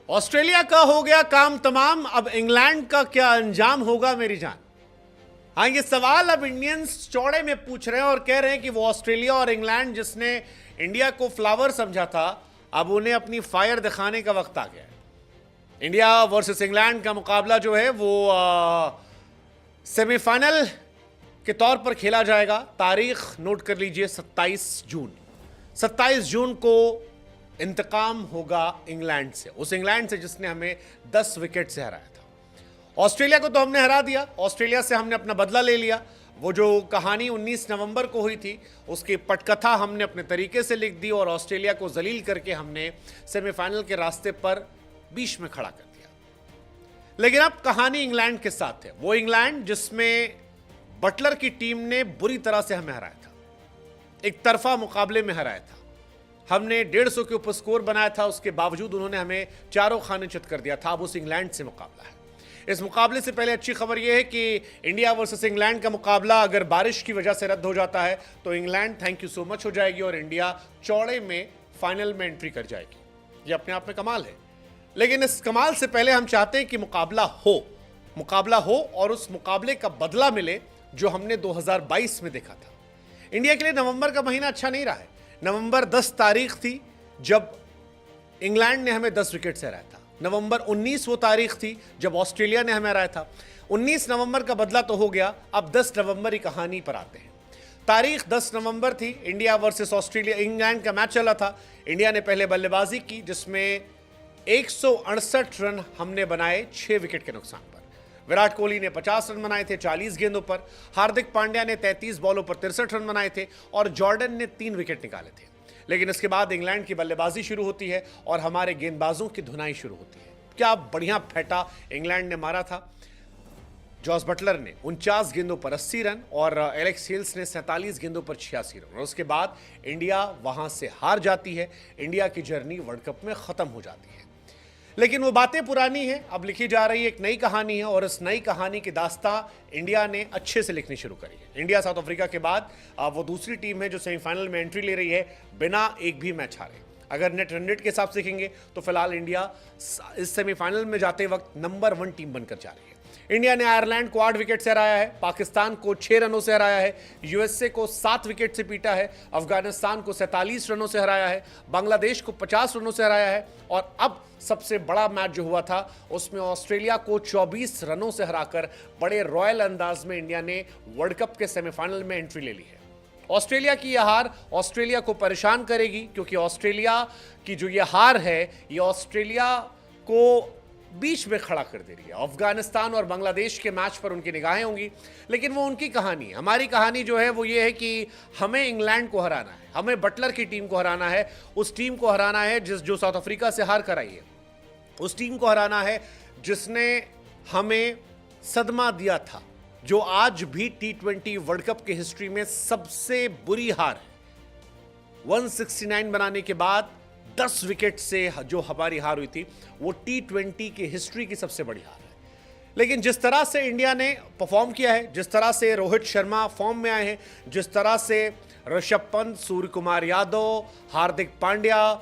Australia का हो गया काम तमाम, अब इंग्लैंड का क्या अंजाम होगा मेरी जान। हाँ, ये सवाल अब इंडियंस चौड़े में पूछ रहे हैं और कह रहे हैं कि वो ऑस्ट्रेलिया और इंग्लैंड जिसने इंडिया को फ्लावर समझा था, अब उन्हें अपनी फायर दिखाने का वक्त आ गया है। इंडिया वर्सेस इंग्लैंड का मुकाबला जो है वो सेमीफाइनल के तौर पर खेला जाएगा। तारीख नोट कर लीजिए, 27 जून। 27 जून को इंतकाम होगा इंग्लैंड से, उस इंग्लैंड से जिसने हमें 10 विकेट से हराया था। ऑस्ट्रेलिया को तो हमने हरा दिया, ऑस्ट्रेलिया से हमने अपना बदला ले लिया। वो जो कहानी 19 नवंबर को हुई थी, उसकी पटकथा हमने अपने तरीके से लिख दी और ऑस्ट्रेलिया को जलील करके हमने सेमीफाइनल के रास्ते पर बीच में खड़ा कर दिया। लेकिन अब कहानी इंग्लैंड के साथ है, वो इंग्लैंड जिसमें बटलर की टीम ने बुरी तरह से हमें हराया था, एक तरफा मुकाबले में हराया था। हमने 150 के ऊपर स्कोर बनाया था, उसके बावजूद उन्होंने हमें चारों खाने चित कर दिया था। अब उस इंग्लैंड से मुकाबला है। इस मुकाबले से पहले अच्छी खबर यह है कि इंडिया वर्सेस इंग्लैंड का मुकाबला अगर बारिश की वजह से रद्द हो जाता है तो England thank you so much हो जाएगी और इंडिया चौड़े में फाइनल में एंट्री कर जाएगी। यह अपने आप में कमाल है। लेकिन इस कमाल से पहले हम चाहते हैं कि मुकाबला हो और उस मुकाबले का बदला मिले जो हमने 2022 में देखा था। इंडिया के लिए नवंबर का महीना अच्छा नहीं रहा है। नवंबर 10 तारीख थी जब इंग्लैंड ने हमें 10 विकेट से हराया था। नवंबर 19 वो तारीख थी जब ऑस्ट्रेलिया ने हमें हराया था। 19 नवंबर का बदला तो हो गया, अब 10 नवंबर की कहानी पर आते हैं। तारीख 10 नवंबर थी, इंडिया वर्सेस ऑस्ट्रेलिया, इंग्लैंड का मैच चला था। इंडिया ने पहले बल्लेबाजी की जिसमें 168 रन हमने बनाए 6 विकेट के नुकसान पर। विराट कोहली ने 50 रन बनाए थे 40 गेंदों पर। हार्दिक पांड्या ने 33 बॉलों पर 63 रन बनाए थे और जॉर्डन ने 3 विकेट निकाले थे। लेकिन इसके बाद इंग्लैंड की बल्लेबाजी शुरू होती है और हमारे गेंदबाजों की धुनाई शुरू होती है। क्या बढ़िया फेंटा इंग्लैंड ने मारा था। जॉस बटलर ने 49 गेंदों पर 80 रन और एलेक्स हेल्स ने 47 गेंदों पर 86 रन। और उसके बाद इंडिया वहां से हार जाती है। इंडिया की जर्नी वर्ल्ड कप में खत्म हो जाती है। लेकिन वो बातें पुरानी हैं, अब लिखी जा रही है एक नई कहानी है और इस नई कहानी की दास्तां इंडिया ने अच्छे से लिखनी शुरू करी है। इंडिया साउथ अफ्रीका के बाद वो दूसरी टीम है जो सेमीफाइनल में एंट्री ले रही है बिना एक भी मैच हारे। अगर नेट रन रेट के हिसाब से देखेंगे तो फिलहाल इंडिया इस सेमीफाइनल में जाते वक्त नंबर 1 टीम बनकर जा रही है। इंडिया ने आयरलैंड को 8 विकेट से हराया है, पाकिस्तान को 6 रनों से हराया है, यूएसए को 7 विकेट से पीटा है, अफगानिस्तान को 47 रनों से हराया है, बांग्लादेश को 50 रनों से हराया है और अब सबसे बड़ा मैच जो हुआ था उसमें ऑस्ट्रेलिया को 24 रनों से हराकर बड़े रॉयल अंदाज में इंडिया ने वर्ल्ड कप के सेमीफाइनल में एंट्री ले ली है। ऑस्ट्रेलिया की यह हार ऑस्ट्रेलिया को परेशान करेगी क्योंकि ऑस्ट्रेलिया की जो यह हार है ये ऑस्ट्रेलिया को बीच में खड़ा कर दे रही है। अफगानिस्तान और बांग्लादेश के मैच पर उनकी निगाहें होंगी, लेकिन वो उनकी कहानी है। हमारी कहानी जो है वो ये है कि हमें इंग्लैंड को हराना है, हमें बटलर की टीम को हराना है, उस टीम को हराना है जो साउथ अफ्रीका से हार कर आई है, उस टीम को हराना है जिसने हमें सदमा दिया था, जो आज भी T20 वर्ल्ड कप की हिस्ट्री में सबसे बुरी हार है। 169 बनाने के बाद 10 विकेट से जो हमारी हार हुई थी वो T20 की हिस्ट्री की सबसे बड़ी हार है। लेकिन जिस तरह से इंडिया ने परफॉर्म किया है, जिस तरह से रोहित शर्मा फॉर्म में आए हैं, जिस तरह से ऋषभ पंत, सूर्य कुमार यादव, हार्दिक पांड्या,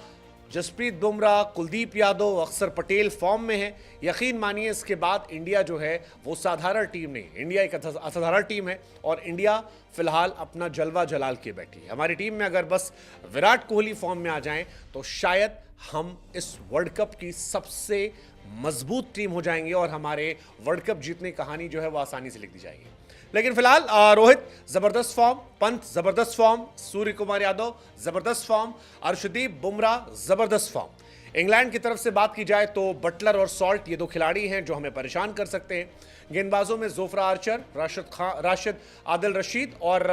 जसप्रीत बुमराह, कुलदीप यादव, अक्षर पटेल फॉर्म में है, यकीन मानिए इसके बाद इंडिया जो है वो साधारण टीम नहीं, इंडिया एक असाधारण टीम है और इंडिया फिलहाल अपना जलवा जलाल के बैठी है। हमारी टीम में अगर बस विराट कोहली फॉर्म में आ जाएं तो शायद हम इस वर्ल्ड कप की सबसे मजबूत टीम हो जाएंगे और हमारे वर्ल्ड कप जीतने की कहानी जो है वो आसानी से लिख दी जाएगी। लेकिन फिलहाल रोहित जबरदस्त फॉर्म, पंत जबरदस्त फॉर्म, सूर्य कुमार यादव जबरदस्त फॉर्म, अर्शदीप बुमराह जबरदस्त फॉर्म। इंग्लैंड की तरफ से बात की जाए तो बटलर और सॉल्ट ये 2 खिलाड़ी हैं जो हमें परेशान कर सकते हैं। गेंदबाजों में जोफ्रा आर्चर, राशिद आदिल रशीद और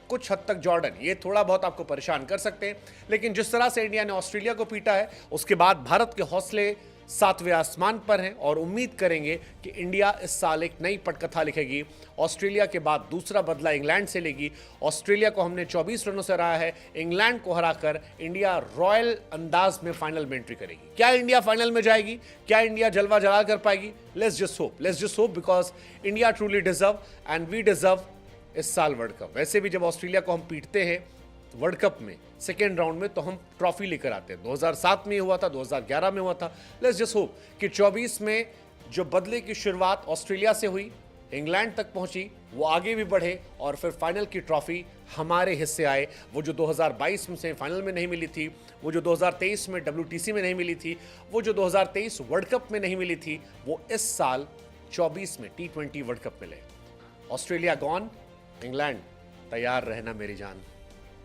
कुछ हद तक जॉर्डन, ये थोड़ा बहुत आपको परेशान कर सकते हैं। लेकिन जिस तरह से इंडिया ने ऑस्ट्रेलिया को पीटा है उसके बाद भारत के हौसले 7वें आसमान पर हैं और उम्मीद करेंगे कि इंडिया इस साल एक नई पटकथा लिखेगी। ऑस्ट्रेलिया के बाद दूसरा बदला इंग्लैंड से लेगी। ऑस्ट्रेलिया को हमने 24 रनों से हराया है, इंग्लैंड को हराकर इंडिया रॉयल अंदाज में फाइनल में एंट्री करेगी। क्या इंडिया फाइनल में जाएगी? क्या इंडिया जलवा जलाल कर पाएगी? Let's just hope because India truly deserve and we deserve इस साल वर्ल्ड कप। वैसे भी जब ऑस्ट्रेलिया को हम पीटते हैं वर्ल्ड कप में सेकेंड राउंड में तो हम ट्रॉफी लेकर आते हैं। 2007 में हुआ था, 2011 में हुआ था। लेट्स जस्ट होप कि 24 में जो बदले की शुरुआत ऑस्ट्रेलिया से हुई, इंग्लैंड तक पहुंची, वो आगे भी बढ़े और फिर फाइनल की ट्रॉफी हमारे हिस्से आए। वो जो 2022 में सेमीफाइनल में नहीं मिली थी, वो जो 2023 में WTC में नहीं मिली थी, वो जो 2023 वर्ल्ड कप में नहीं मिली थी, वो इस साल 24 में T20 वर्ल्ड कप मिले। ऑस्ट्रेलिया गॉन, इंग्लैंड तैयार रहना मेरी जान।